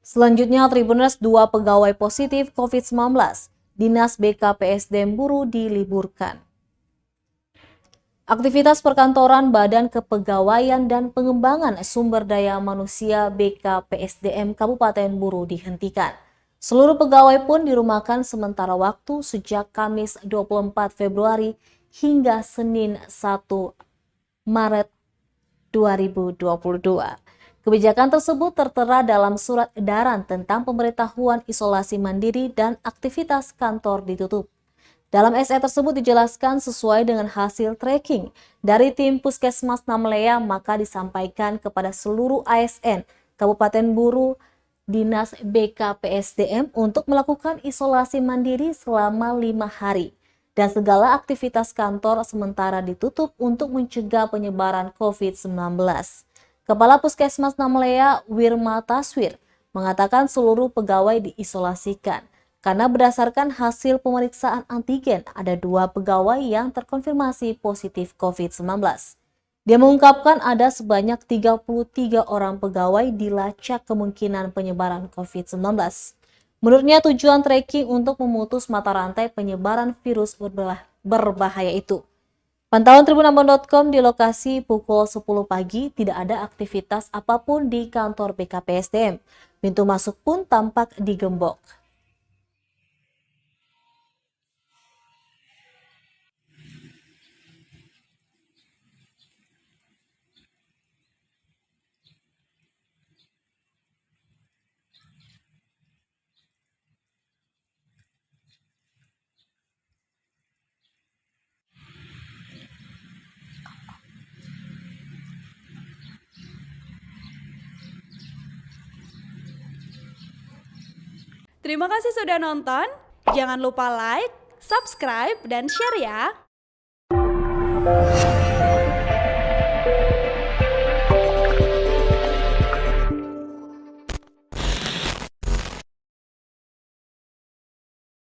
Selanjutnya, Tribuners 2 pegawai positif COVID-19. Dinas BKPSDM Buruh diliburkan. Aktivitas perkantoran Badan Kepegawaian dan Pengembangan Sumber Daya Manusia BKPSDM Kabupaten Buruh dihentikan. Seluruh pegawai pun dirumahkan sementara waktu sejak Kamis 24 Februari hingga Senin 1 Maret 2022. Kebijakan tersebut tertera dalam surat edaran tentang pemberitahuan isolasi mandiri dan aktivitas kantor ditutup. Dalam SE tersebut dijelaskan sesuai dengan hasil tracking dari tim Puskesmas Namlea, maka disampaikan kepada seluruh ASN Kabupaten Buruh Dinas BKPSDM untuk melakukan isolasi mandiri selama 5 hari. Dan segala aktivitas kantor sementara ditutup untuk mencegah penyebaran COVID-19. Kepala Puskesmas Namlea, Wirma Taswir, mengatakan seluruh pegawai diisolasikan. Karena berdasarkan hasil pemeriksaan antigen, ada 2 pegawai yang terkonfirmasi positif COVID-19. Dia mengungkapkan ada sebanyak 33 orang pegawai dilacak kemungkinan penyebaran COVID-19. Menurutnya tujuan tracking untuk memutus mata rantai penyebaran virus berbahaya itu. Pantauan tribunambon.com di lokasi pukul 10 pagi tidak ada aktivitas apapun di kantor BKPSDM. Pintu masuk pun tampak digembok. Terima kasih sudah nonton. Jangan lupa like, subscribe, dan share ya.